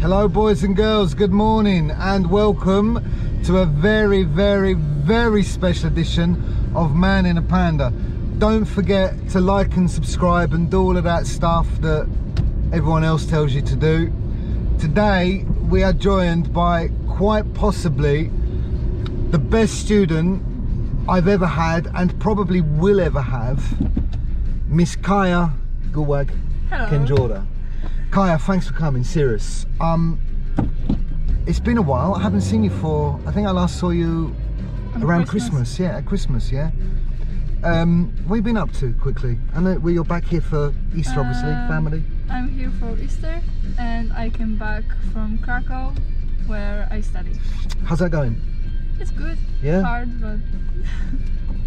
Hello boys and girls, good morning and welcome to a very, very, very special edition of Man in a Panda. Don't forget to like and subscribe and do all of that stuff that everyone else tells you to do. Today we are joined by quite possibly the best student I've ever had and probably will ever have, Miss Kaja Kędziora. Kaja, thanks for coming, serious. It's been a while. I haven't seen you for, I think I last saw you around Christmas. Yeah, at Christmas, yeah. What have you been up to, quickly? I know you're back here for Easter, obviously, family. I'm here for Easter and I came back from Krakow, where I study. How's that going? It's good. Yeah? Hard, but...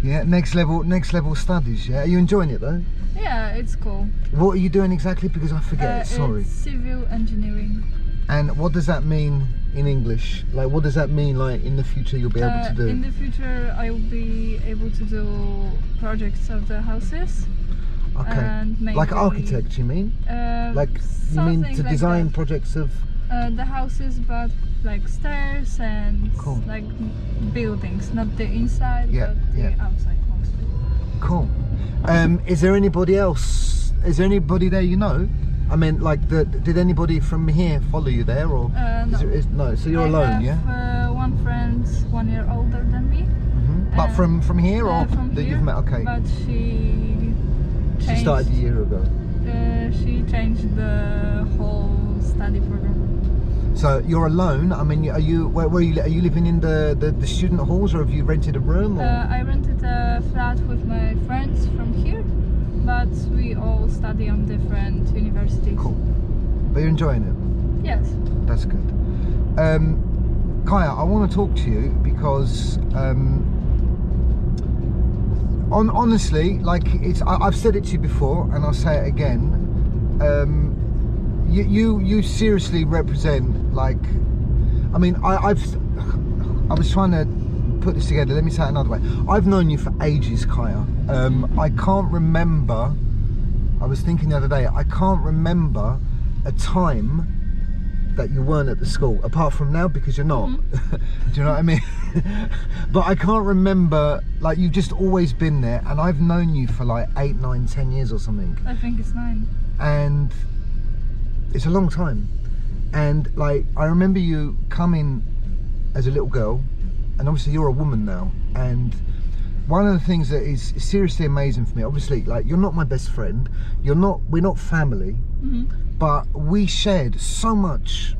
Yeah, next level studies, yeah? Are you enjoying it, though? Yeah, it's cool. What are you doing exactly? Because I forget, sorry. It's civil engineering. And what does that mean in English? Like, what does that mean, like, in the future you'll be able to do? In the future, I will be able to do projects of the houses. Okay. And maybe, like architect, you mean? Like you mean to design projects of... the houses, but like stairs and like buildings, not the inside, but the outside mostly. Cool. Is there anybody else? Is there anybody there you know? I mean, like, did anybody from here follow you there, or? No. No. So you're alone, yeah? I have one friend 1 year older than me. Mm-hmm. But from here, or from that here, you've met? Okay. But she started a year ago. She changed the whole study program. So you're alone. I mean, are you? Where are you? Are you living in the student halls, or have you rented a room? Or? I rented a flat with my friends from here, but we all study on different universities. Cool. But you're enjoying it? Yes. That's good. Kaja, I want to talk to you because honestly, like, I've said it to you before and I'll say it again. You seriously represent, like, I mean, I was trying to put this together. Let me say it another way. I've known you for ages, Kaja. I can't remember, I was thinking the other day, I can't remember a time that you weren't at the school, apart from now, because you're not. Do you know what I mean? But I can't remember, like, you've just always been there, and I've known you for like 8, 9, 10 years or something. I think it's 9. And it's a long time. And like, I remember you coming as a little girl, and obviously you're a woman now, and one of the things that is seriously amazing for me, obviously, like, you're not my best friend, we're not family, but we shared so much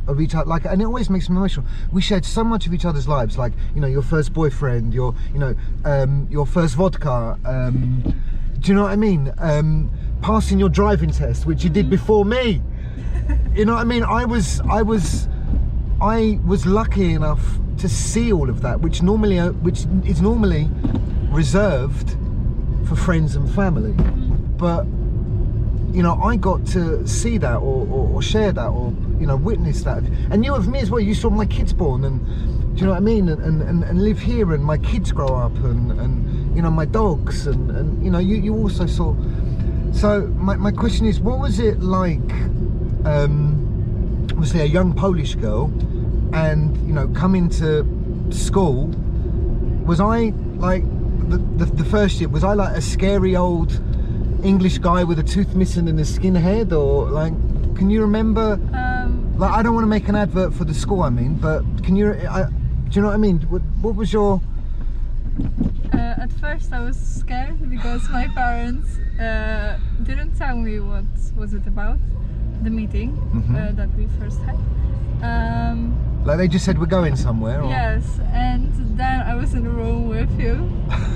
of each other, like, and it always makes me emotional. We shared so much of each other's lives, like, you know, your first boyfriend, your first vodka, do you know what I mean? Passing your driving test, which you did before me. You know what I mean? I was lucky enough to see all of that, which is normally reserved for friends and family. But you know, I got to see that or share that, or, you know, witness that. And you of me as well. You saw my kids born, and do you know what I mean? And live here, and my kids grow up, and you know, my dogs, and you know, you also saw. So my question is, what was it like? Obviously a young Polish girl, and you know, coming to school, was I like the first year, was I like a scary old English guy with a tooth missing and a skinhead, or like, can you remember? Like, I don't want to make an advert for the school, I mean, but can you? Do you know what I mean? What was your? At first, I was scared because my parents didn't tell me what was it about, the meeting that we first had. Like, they just said we're going somewhere? Or? Yes, and then I was in a room with you,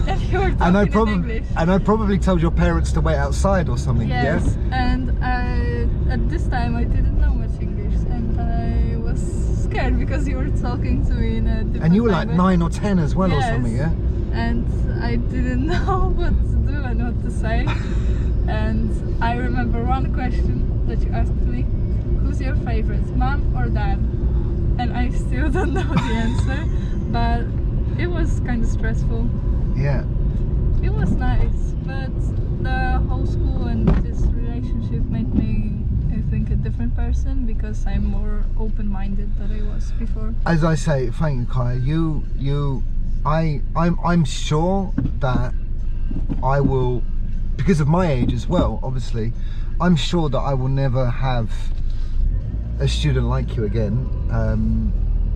and you were talking in English. And I probably told your parents to wait outside or something, yes, yeah? And at this time I didn't know much English, and I was scared because you were talking to me in a different And you were language. like 9 or 10 as well, or something, yeah? And I didn't know what to do and what to say. And I remember one question that you asked me: who's your favorite, mom or dad? And I still don't know the answer, but it was kind of stressful. Yeah. It was nice, but the whole school and this relationship made me think, a different person because I'm more open-minded than I was before. As I say, thank you, Kaja. I'm sure that I will, because of my age as well, obviously, I'm sure that I will never have a student like you again,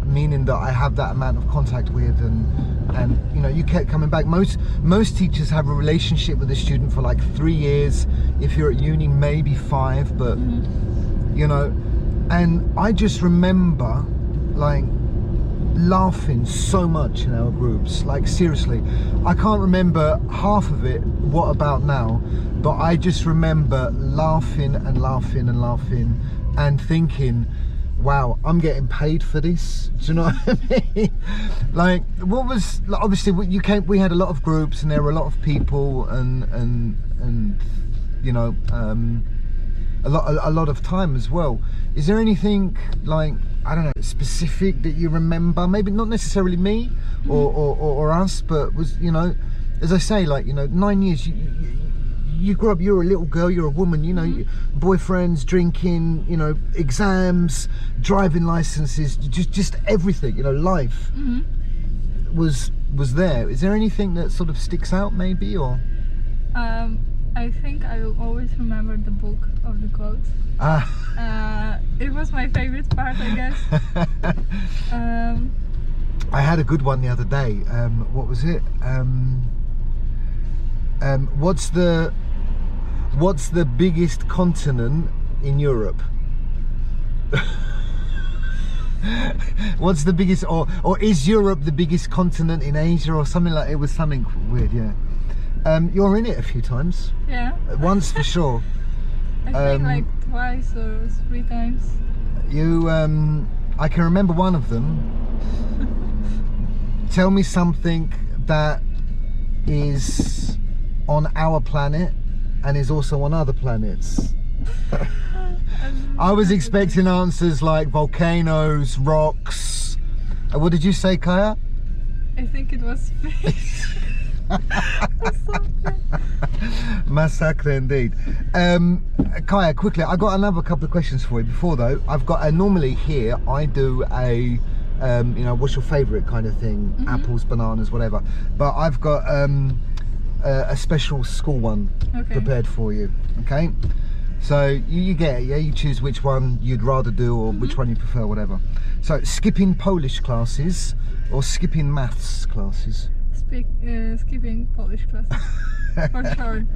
meaning that I have that amount of contact with, and you know, you kept coming back. Most teachers have a relationship with a student for like 3 years. If you're at uni, maybe 5, but you know, and I just remember like laughing so much in our groups, like seriously. I can't remember half of it, what about now, but I just remember laughing and laughing and laughing and thinking, wow, I'm getting paid for this. Do you know what I mean? Like, what was, obviously we had a lot of groups and there were a lot of people and you know, a lot of time as well. Is there anything like, I don't know, specific that you remember? Maybe not necessarily me or us, but was, you know, as I say, like, you know, 9 years, you grew up, you're a little girl, you're a woman, you know, boyfriends, drinking, you know, exams, driving licenses, just everything, you know, life was there. Is there anything that sort of sticks out maybe, or? I think I will always remember the book of the quotes. It was my favorite part, I guess. I had a good one the other day. What was it? What's the biggest continent in Europe? What's the biggest, or is Europe the biggest continent in Asia, or something like? It was something weird, yeah. You're in it a few times. Yeah. Once for sure. I think like twice or 3 times. You, I can remember one of them. Tell me something that is on our planet and is also on other planets. I was expecting answers like volcanoes, rocks. What did you say, Kaja? I think it was space. Massacre indeed. Kaja, quickly, I got another couple of questions for you. Before though, I've got normally here I do a you know, what's your favourite kind of thing, apples, bananas, whatever, but I've got a special school one prepared for you. Okay, so you get it, yeah, you choose which one you'd rather do, or which one you prefer, whatever. So skipping Polish classes or skipping maths classes? Skipping Polish classes. For sure.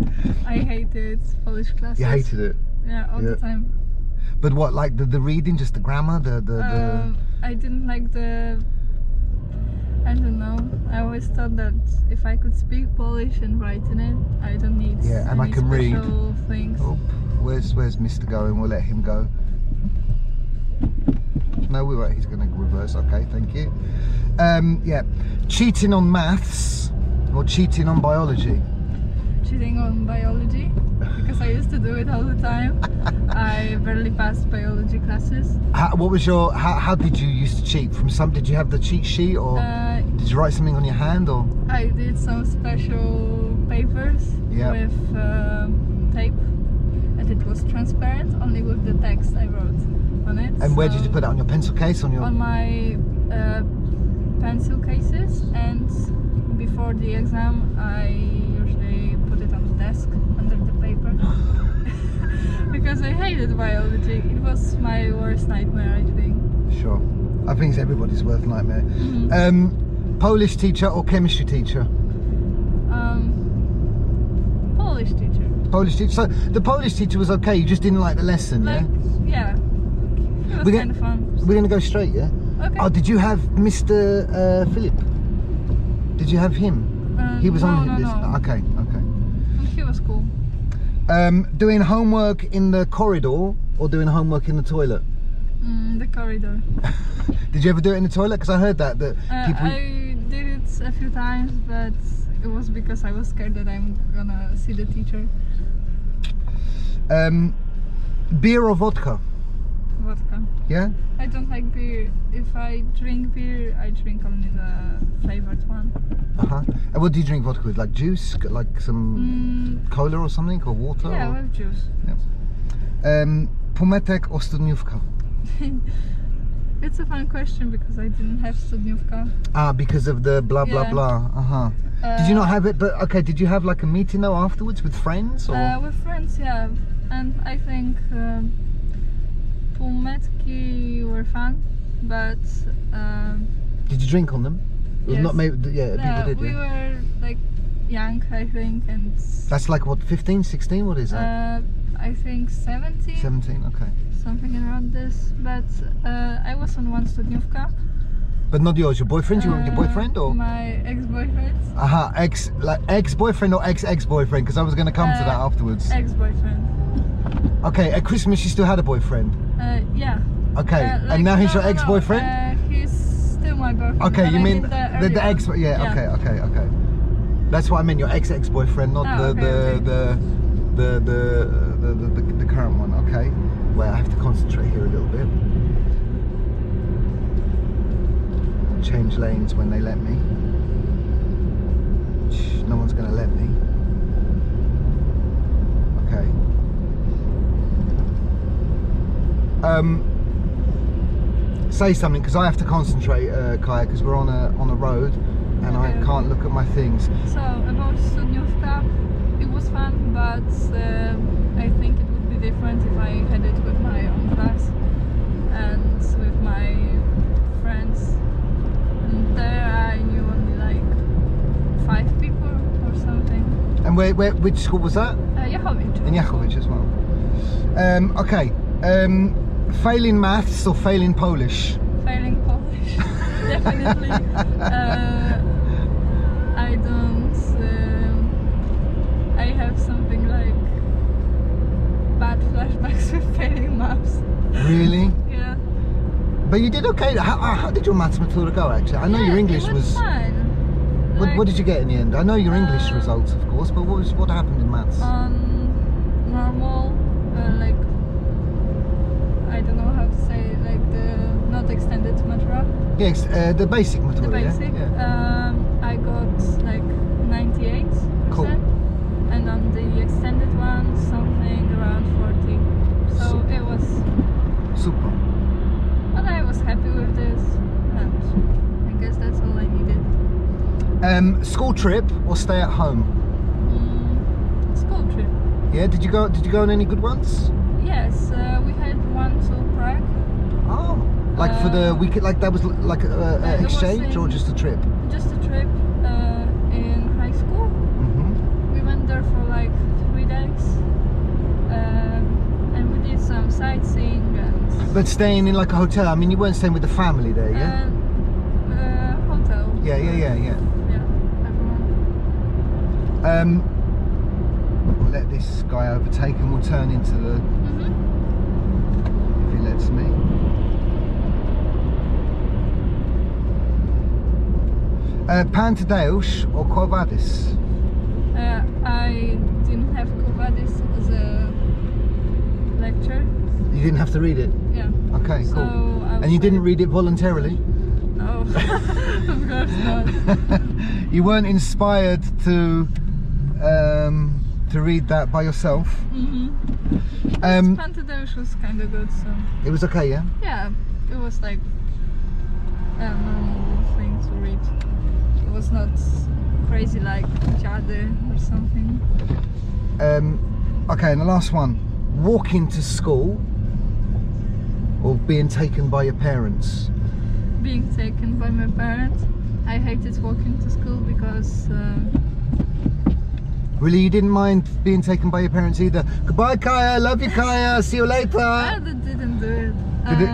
I hated Polish classes. You hated it? Yeah, all the time. But what, like the reading, just the grammar, the I didn't like the, I don't know, I always thought that if I could speak Polish and write in it, I don't need and I can read things. Oh, where's Mr. going? We'll let him go. No, we won't. He's going to reverse. Okay, thank you. Yeah, cheating on maths or cheating on biology? Cheating on biology, because I used to do it all the time. I barely passed biology classes. How did you used to cheat? From some? Did you have the cheat sheet, or did you write something on your hand, or? I did some special papers with tape, and it was transparent, only with the text I wrote on it. And where did you put it? On your pencil case? On my pencil cases, and before the exam I usually put it on the desk under the paper. Because I hated biology. It was my worst nightmare, I think. Sure. I think it's everybody's worst nightmare. Polish teacher or chemistry teacher? Polish teacher. Polish teacher. So the Polish teacher was okay, you just didn't like the lesson, yeah? It was kind of fun. We're going to go straight, yeah? Okay. Oh, did you have Mr. Philip? Did you have him? He was on his list. No. Okay. He was cool. Doing homework in the corridor or doing homework in the toilet? The corridor. Did you ever do it in the toilet? Because I heard that people... I did it a few times, but it was because I was scared that I'm gonna see the teacher. Beer or vodka? Vodka. Yeah? I don't like beer. If I drink beer, I drink only the flavored one. And what do you drink vodka with? Like juice? Like some cola or something? Or water? Yeah, with juice. Yeah. Półmetek or studniówka? It's a fun question because I didn't have studniówka. Ah, because of the blah blah Yeah. blah. Did you not have it? But okay, did you have like a meeting though afterwards with friends? Or? With friends, yeah. And I think półmetki were fun, but Did you drink on them? Well, yes. Not maybe. Yeah, people did. we Yeah. were like young, I think, and That's like what, 15, 16? What is that? I think 17, 17. Okay. something around this. But I was on one studniówka. But not yours. Your boyfriend? You want your boyfriend or? My ex-boyfriend. Ex-boyfriend or ex-boyfriend? Because I was going to come to that afterwards. Ex-boyfriend. Okay, at Christmas you still had a boyfriend. Yeah. Okay, Like, and now he's your no, ex-boyfriend. He's still my boyfriend. Okay, but you I mean the the early ex? one. Yeah. Okay. That's what I meant. Your ex-boyfriend, not Oh, okay. the current one. Okay. Well, I have to concentrate here a little bit. Change lanes when they let me. No one's gonna let me. Okay. Say something because I have to concentrate, Kaja, because we're on a road and I Okay. can't look at my things. So about studniówka, it was fun, but I think it would be different if I had it with my own class and with my friends. And there I knew only like 5 people or something. And which school was that? Jachowicz. In Jachowicz as well. Okay. Failing maths or failing Polish? Failing Polish, definitely. I don't. I have something like bad flashbacks with failing maths. Really? Yeah. But you did okay. How did your maths matura go actually? I know your English it was fine. What did you get in the end? I know your English Uh, results, of course, but what happened in maths? Normal, like I don't know how to say it, like the not extended matura. Yes, the basic matura. The basic. Yeah? I got like 98%. Cool. And on the extended one, something around 40. So Super. it was. Super. But I was happy with this, and I guess that's all I needed. School trip or stay at home? School trip. Yeah. Did you go on any good ones? Yes, we had one to Prague. Oh, like for the weekend, like that was like it was exchange or in- just a trip? Just a trip in high school. Mm-hmm. We went there for like 3 days, and we did some sightseeing and But staying in like a hotel. I mean, you weren't staying with the family there, yeah? hotel. Yeah. Yeah, everyone. We'll let this guy overtake and we'll turn into the. If he lets me. Panda or Quo Vadis? I didn't have Kovadis as a lecture. You didn't have to read it? Yeah. Okay, So cool. I was And you didn't like, read it voluntarily? No, of course not. You weren't inspired to read that by yourself? Pantadeusz was kind of good, so It was okay, yeah? yeah, it was like a normal thing to read. It was not crazy like Jade or something. Okay, and the last one. Walking to school or being taken by your parents? Being taken by my parents. I hated walking to school because Really, you didn't mind being taken by your parents either? Goodbye, Kaja. Love you, Kaja. See you later. I didn't do it. Did it?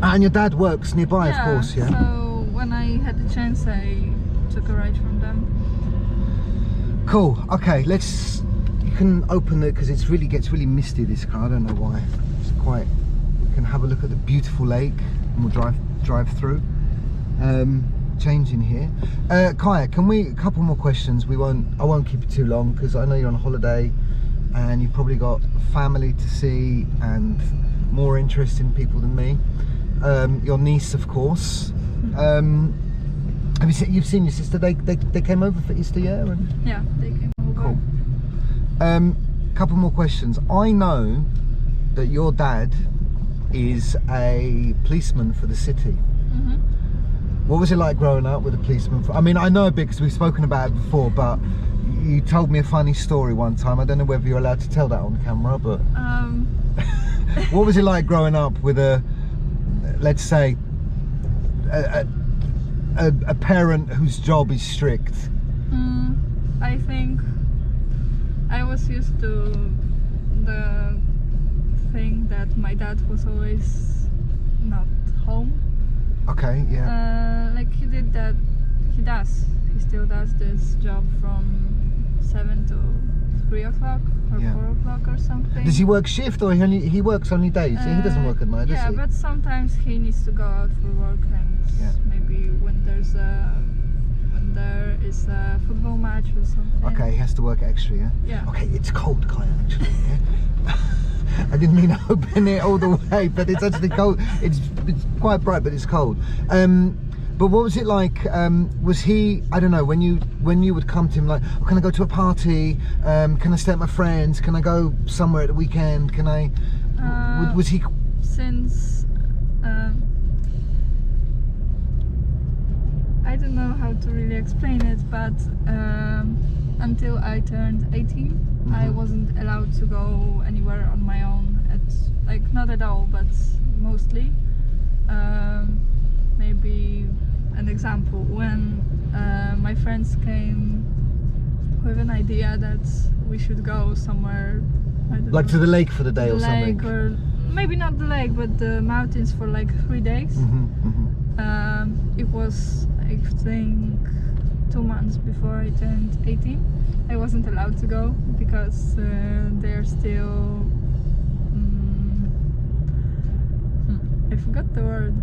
And your dad works nearby, of course, yeah? So when I had the chance, I took a ride from them. Cool. Okay, let's. You can open it because it gets really misty. This car. I don't know why. It's quite. We can have a look at the beautiful lake, and we'll drive through. Change in here. Kaja, can we? A couple more questions. I won't keep it too long because I know you're on holiday, and you've probably got family to see and more interesting people than me. Your niece, of course. You've seen your sister? They came over for Easter, yeah? And Yeah, they came over. cool. couple more questions. I know that your dad is a policeman for the city. Mm-hmm. What was it like growing up with a policeman? I mean, I know a bit because we've spoken about it before, but you told me a funny story one time. I don't know whether you're allowed to tell that on camera, but what was it like growing up with a, let's say, a parent whose job is strict? I think I was used to the thing that my dad was always not home. Okay, yeah. Like he still does this job from 7 to 3 o'clock or 4 o'clock or something. Does he work shift or he works only days? He doesn't work at night, does he? Yeah, but sometimes he needs to go out for work, and maybe when there is a football match or something. Okay, he has to work extra, yeah? Yeah. Okay, it's cold, Kaja, actually, yeah? I didn't mean to open it all the way, but it's actually cold. It's quite bright, but it's cold. But what was it like? Was he, I don't know, when you would come to him like, oh, can I go to a party? Can I stay at my friends? Can I go somewhere at the weekend? Can I? Was he? Since I don't know how to really explain it, but until I turned 18, I wasn't allowed to go anywhere on my own. Like not at all, but mostly. Maybe an example, when my friends came with an idea that we should go somewhere, I don't know, to the lake for the day or something? Or maybe not the lake, but the mountains for like 3 days. It was, I think, 2 months before I turned 18. I wasn't allowed to go because they're still I forgot the word.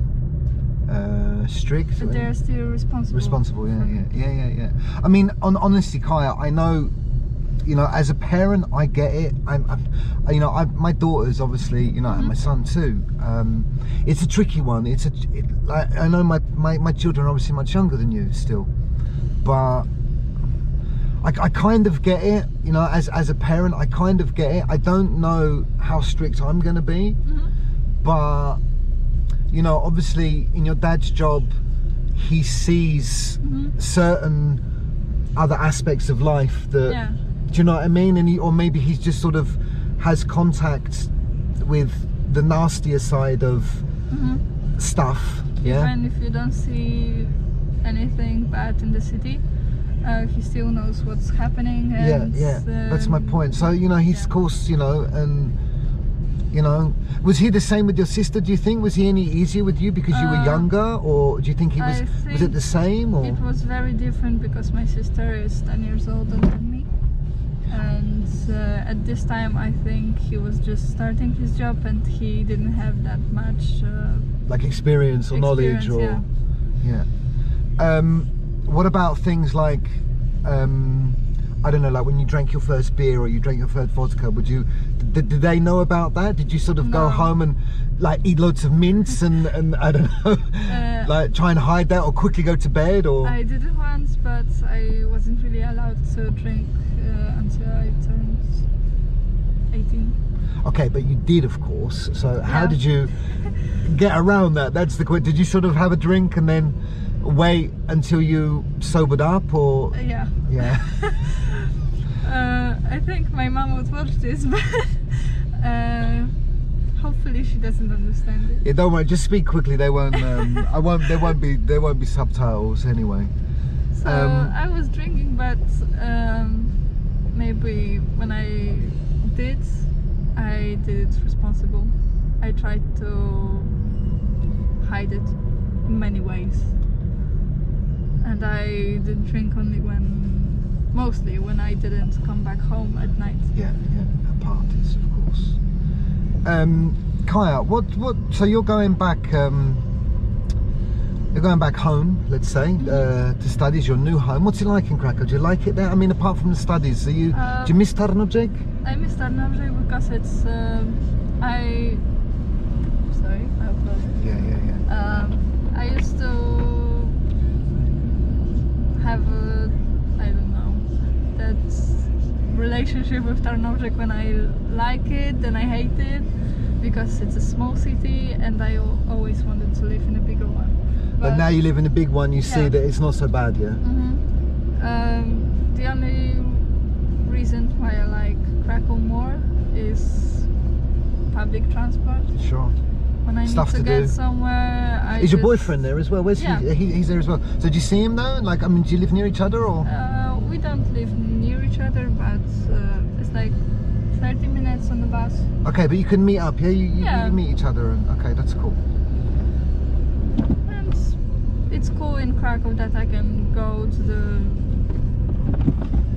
Strict. But they're still responsible. Responsible, yeah. I mean, honestly, Kaja, I know, you know, as a parent, I get it. My daughters, obviously, you know, and my son too. It's a tricky one. I know my children are obviously much younger than you still, but I kind of get it. You know, as a parent, I kind of get it. I don't know how strict I'm going to be, but you know, obviously in your dad's job, he sees certain other aspects of life that, do you know what I mean? And or maybe he's just sort of has contact with the nastier side of stuff. Yeah. Even if you don't see anything bad in the city, he still knows what's happening. And, that's my point. So you know, he's of course, you know, and you know, was he the same with your sister, do you think? Was he any easier with you because you were younger, or do you think he was it the same? Or? It was very different because my sister is 10 years older than me, and at this time I think he was just starting his job and he didn't have that much like experience or knowledge or what about things like I don't know, like when you drank your first beer or you drank your first vodka, did they know about that? Did you sort of go home and like eat loads of mints and I don't know, like try and hide that or quickly go to bed? Or I did it once, but I wasn't really allowed to drink until I turned 18. Okay, but you did, of course. So how did you get around that? That's the question. Did you sort of have a drink and then wait until you sobered up, or? Yeah. I think my mom would watch this, but hopefully she doesn't understand it. Yeah, don't worry. Just speak quickly. They won't. There won't be subtitles anyway. So I was drinking, but maybe when I did it responsible. I tried to hide it in many ways, and I did drink only mostly when I didn't come back home at night. Yeah, at parties, of course. Kaja, what? So you're going back home, let's say, to studies, your new home. What's it like in Krakow? Do you like it there? I mean, apart from the studies, do you miss Tarnobrzeg? I miss Tarnobrzeg because it's I uploaded. Yeah. I used to have that relationship with Tarnobrzeg when I like it, then I hate it, because it's a small city and I always wanted to live in a bigger one. But now you live in a big one, you see that it's not so bad, yeah? The only reason why I like Krakow more is public transport. Sure. When I Stuff need to to get do. somewhere, Is your boyfriend there as well? Where's Yeah. he's there as well. So do you see him though? Like, I mean, do you live near each other or? We don't live near each other, but it's like 30 minutes on the bus. Okay, but you can meet up, yeah? You Yeah. meet each other, and okay, that's cool. And it's cool in Krakow that I can go to the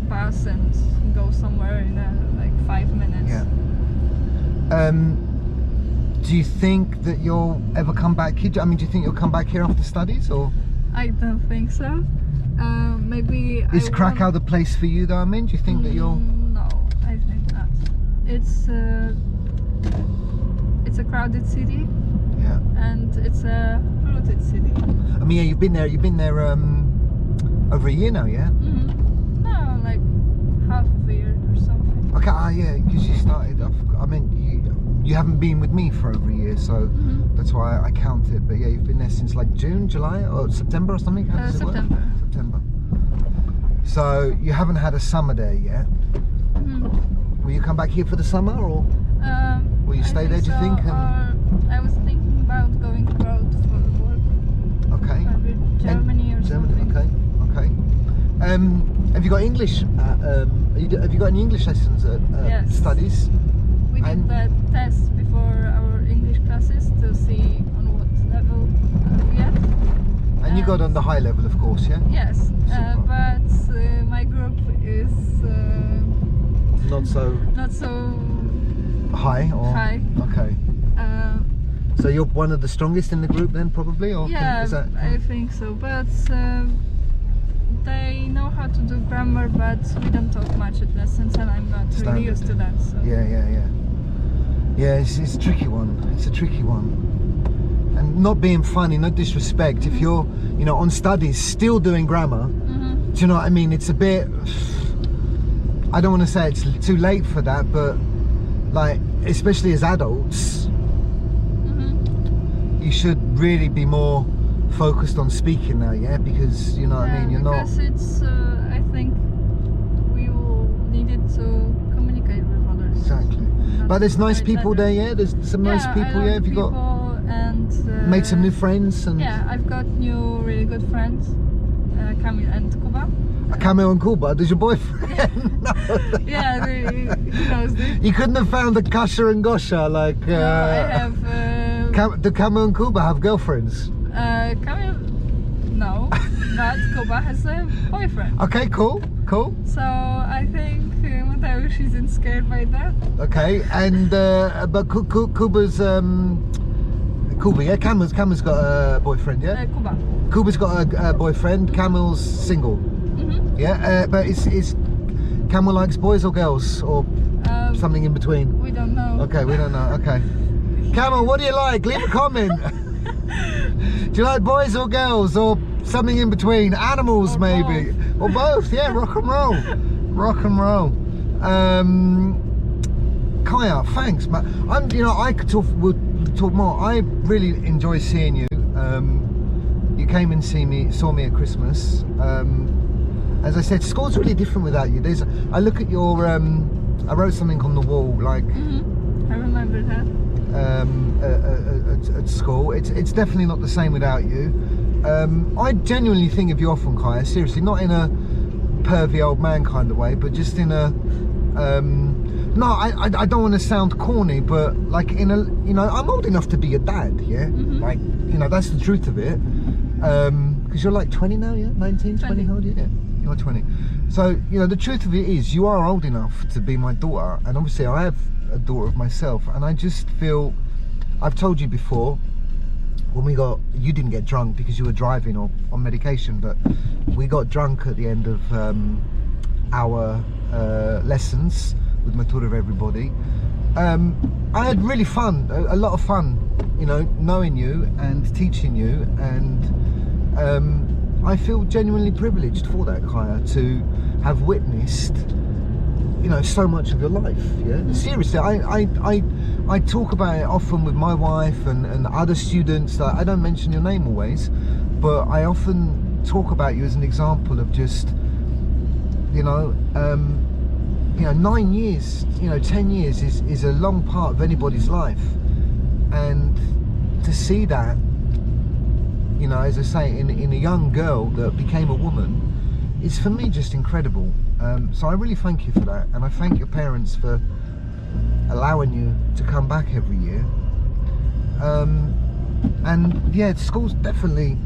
bus and go somewhere in like 5 minutes. Yeah. Do you think that you'll ever come back here? I mean, do you think you'll come back here after studies, or I don't think so. Maybe. is Krakow the place for you though? I mean, do you think that you'll? No, I think not. It's a crowded city. Yeah. And it's a polluted city. I mean, yeah, you've been there over a year now, yeah? No, like half of a year or something. Okay, yeah, because you started. I mean, you haven't been with me for over a year, so that's why I count it. But yeah, you've been there since like June, July, or September or something. How does it work? September. September. So you haven't had a summer there yet. Will you come back here for the summer, or will you stay there? Do you think? I was thinking about going abroad for work. Okay. Maybe Germany or something. Okay. Have you got English? Have you got any English lessons at Yes. studies? We did that test before our English classes to see on what level we at. And you got on the high level, of course, yeah? Yes, Super. but my group is Not so not so high, or? high. Okay. So you're one of the strongest in the group then, probably? Or Yeah, is that... I think so. But they know how to do grammar, but we don't talk much at lessons, and I'm not Standard. really used to that. So. Yeah, it's a tricky one. It's a tricky one. And not being funny, no disrespect, if you're, on studies, still doing grammar, do you know what I mean? It's a bit, I don't want to say it's too late for that, but like, especially as adults, you should really be more focused on speaking now, yeah? Because, you know what I mean, you're because not... it's, I think we will need it to communicate with others. Exactly. Not But there's nice write people letters. there, yeah? There's some nice people, yeah? Have you got... And Made some new friends? And Yeah, I've got new really good friends, Kamil and Kuba. Camille and Kuba, does your boyfriend? No. Yeah, he knows this. You couldn't have found a Kasia and Gosha, like... No, I have... do Camille and Kuba have girlfriends? Kamil, no, but Kuba has a boyfriend. Okay, cool. So I think Mateusz isn't scared by that. Okay, and but Kuba's Kuba, yeah, Camel's got a boyfriend, yeah. Kuba. Kuba's got a boyfriend. Camel's single. Yeah, but is Camel likes boys or girls or something in between? We don't know. Okay, we don't know. Okay, Camel, what do you like? Leave a comment. Do you like boys or girls or something in between? Animals, Or maybe, or both? Yeah, rock and roll, rock and roll. Kaja, thanks, man. I could talk more. I really enjoy seeing you. You came and saw me at Christmas. As I said, school's really different without you. I look at your. I wrote something on the wall, like. I remember that. At school, it's definitely not the same without you. I genuinely think of you often, Kaja. Seriously, not in a pervy old man kind of way, but just in a. No, I don't want to sound corny, but like in a, I'm old enough to be a dad, yeah? Like, that's the truth of it. Because you're like 20 now, yeah? 19, 20, how old are you? Yeah, you're 20. So, the truth of it is, you are old enough to be my daughter, and obviously I have a daughter of myself, and I just feel, I've told you before, when you didn't get drunk because you were driving or on medication, but we got drunk at the end of our lessons with Matura of everybody. I had really fun, a lot of fun, knowing you and teaching you, and I feel genuinely privileged for that, Kaja, to have witnessed, you know, so much of your life. Yeah, seriously, I talk about it often with my wife and other students. I don't mention your name always, but I often talk about you as an example of just, you know, 9 years, 10 years is a long part of anybody's life, and to see that, you know, as I say, in a young girl that became a woman, is for me just incredible. So I really thank you for that, and I thank your parents for allowing you to come back every year. And yeah, school's definitely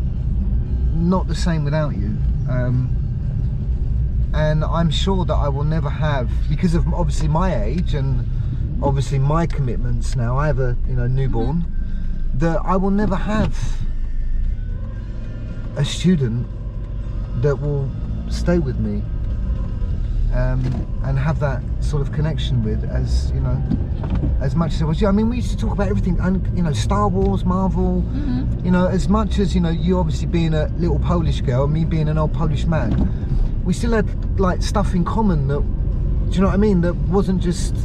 not the same without you. And I'm sure that I will never have, because of obviously my age and obviously my commitments now, I have a newborn, that I will never have a student that will stay with me and have that sort of connection with, as you know, as much as I was. I mean, we used to talk about everything, and Star Wars, Marvel, as much as you obviously being a little Polish girl and me being an old Polish man, we still had like stuff in common that, do you know what I mean, that wasn't just, do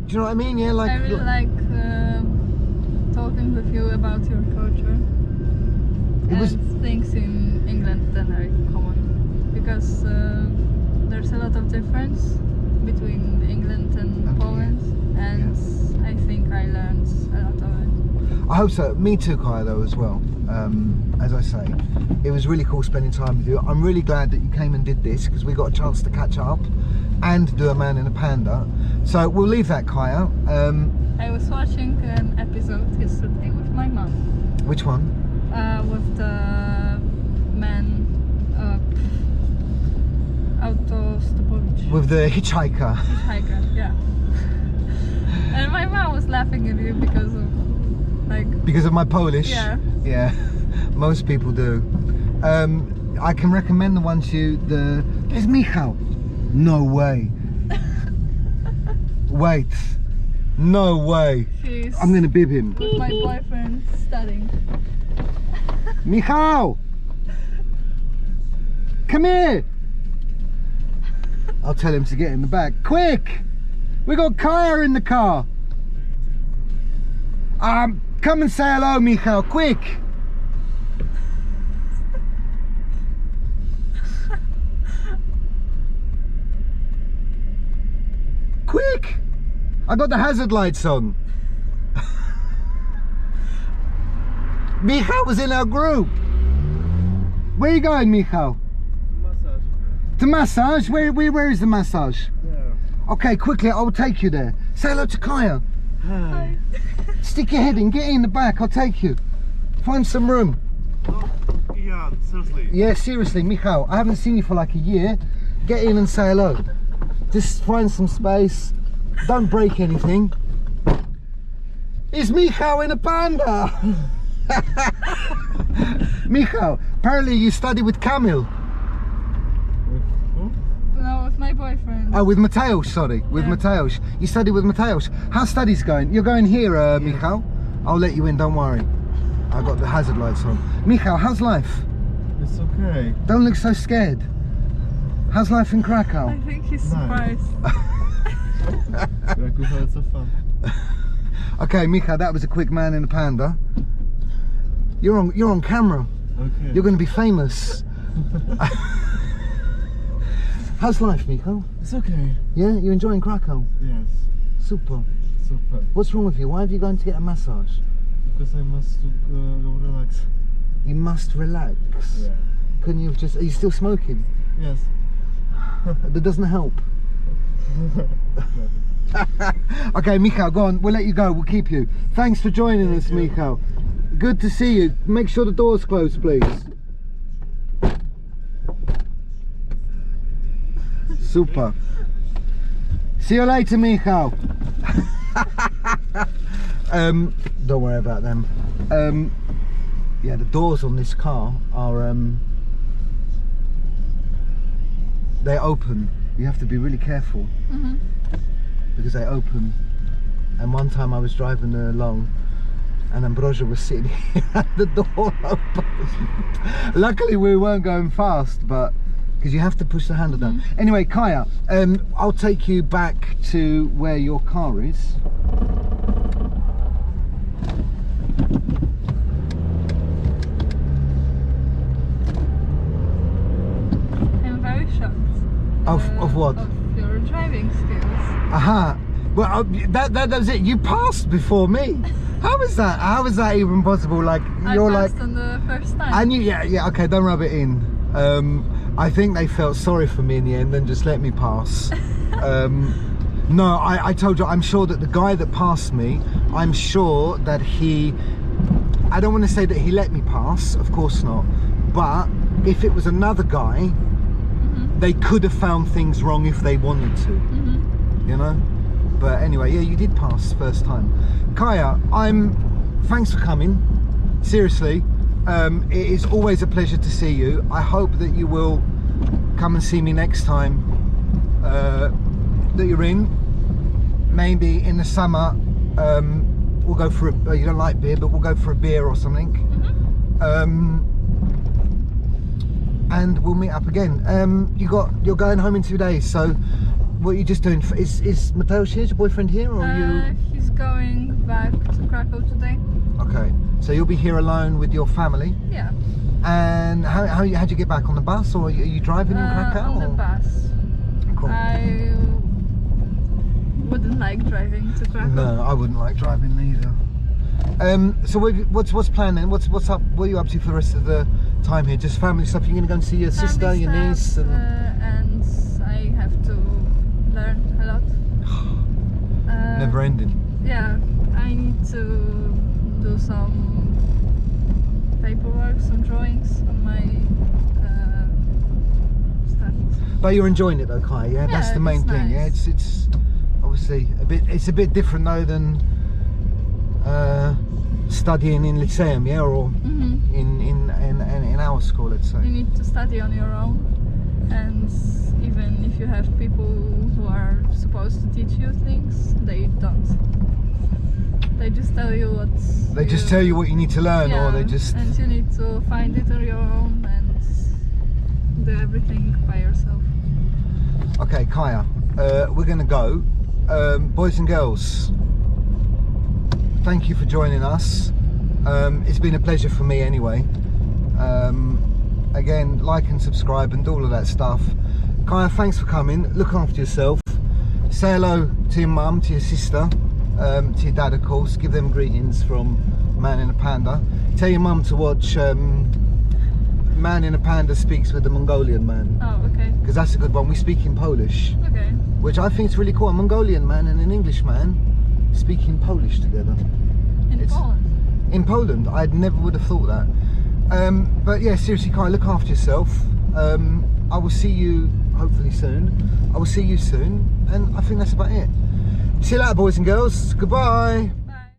you know what I mean? Yeah, like I really like talking with you about your culture. It was things in England that are common, because there's a lot of difference between England and Poland, and I think I learned a lot of it. I hope so. Me too, Kaja, though, as well. As I say, it was really cool spending time with you. I'm really glad that you came and did this, because we got a chance to catch up and do a man in a panda. So we'll leave that, Kaja. I was watching an episode yesterday with my mom. Which one? With the man autostopowicz. With the hitchhiker. Hitchhiker, yeah. And my mom was laughing at you because of my Polish. Yeah. Yeah. Most people do. I can recommend the one to you. There's Michał. No way. Wait. No way. I'm gonna bib him. With my boyfriend studying. Michał! Come here! I'll tell him to get in the back. Quick! We got Kaja in the car. Come and say hello, Michał, quick! Quick! I got the hazard lights on. Michał was in our group. Where are you going, Michał? Massage. To massage? Where is the massage? There. Okay, quickly, I'll take you there. Say hello to Kaja. Hi. Stick your head in, get in the back, I'll take you. Find some room. Oh, yeah, seriously. Yeah, seriously, Michał, I haven't seen you for like a year. Get in and say hello. Just find some space. Don't break anything. It's Michał in a panda. Michał, apparently you study with Kamil. With who? No, with my boyfriend. Oh, with Mateusz, sorry. With Mateusz. You study with Mateusz. How's studies going? You're going here, Michał? I'll let you in, don't worry. I got the hazard lights on. Michał, how's life? It's okay. Don't look so scared. How's life in Krakow? I think he's surprised. Kraków had so fun. Okay, Michał, that was a quick man in a panda. You're on camera. Okay. You're going to be famous. How's life, Michał? It's okay. Yeah, you enjoying Krakow? Yes. Super. Super. What's wrong with you? Why have you gone to get a massage? Because I must go relax. You must relax. Yeah. Couldn't you have just? Are you still smoking? Yes. That doesn't help. Okay, Michał, go on. We'll let you go. We'll keep you. Thanks for joining us, Michał. Good to see you. Make sure the door's closed, please. Super. See you later, Michał. Don't worry about them. Yeah, the doors on this car are they open. You have to be really careful because they open. And one time I was driving along and Ambrosia was sitting here and the door opened. Luckily we weren't going fast, but because you have to push the handle down. Anyway, Kaja, I'll take you back to where your car is. I'm very shocked. Of what? Of your driving skills. Aha. Well, that was it. You passed before me. How is that? How is that even possible? Like you're I passed like. on the first time. And you, yeah. Okay, don't rub it in. I think they felt sorry for me in the end and just let me pass. No, I told you. I'm sure that the guy that passed me. I'm sure that he. I don't want to say that he let me pass. Of course not. But if it was another guy, they could have found things wrong if they wanted to. You know. But anyway, yeah, you did pass first time. Kaja, thanks for coming. Seriously, it is always a pleasure to see you. I hope that you will come and see me next time that you're in. Maybe in the summer, we'll go for you don't like beer, but we'll go for a beer or something. And we'll meet up again. You're going home in 2 days, so. What are you just doing? Is Mateusz here, your boyfriend here, or are you? He's going back to Krakow today. Okay, so you'll be here alone with your family. Yeah. And how'd you get back, on the bus, or are you driving in Krakow? On the bus. Cool. I wouldn't like driving to Krakow. No, I wouldn't like driving either. So what's planned then? What's up? What are you up to for the rest of the time here? Just family stuff. You're gonna go and see your sister, your niece, and I have to learn a lot. Never ending. Yeah, I need to do some paperwork, some drawings on my studies. But you're enjoying it though, Kaja. Yeah, that's the main thing. Nice. Yeah, it's obviously a bit different though than studying in Lyceum, yeah, or in our school, let's say. You need to study on your own, and even if you have people who are supposed to teach you things, they don't. They just tell you what. They just tell you what you need to learn, or they just. And you need to find it on your own and do everything by yourself. Okay, Kaja, we're gonna go. Boys and girls, thank you for joining us. It's been a pleasure for me anyway. Again, like and subscribe and do all of that stuff. Kaja, thanks for coming. Look after yourself. Say hello to your mum, to your sister, to your dad, of course. Give them greetings from Man in a Panda. Tell your mum to watch Man in a Panda Speaks with the Mongolian Man. Oh, okay. Because that's a good one. We speak in Polish. Okay. Which I think is really cool. A Mongolian man and an English man speaking Polish together. In Poland? In Poland. I never would have thought that. But yeah, seriously, Kaja, look after yourself. I will see you hopefully soon. I will see you soon. And I think that's about it. See you later, boys and girls. Goodbye.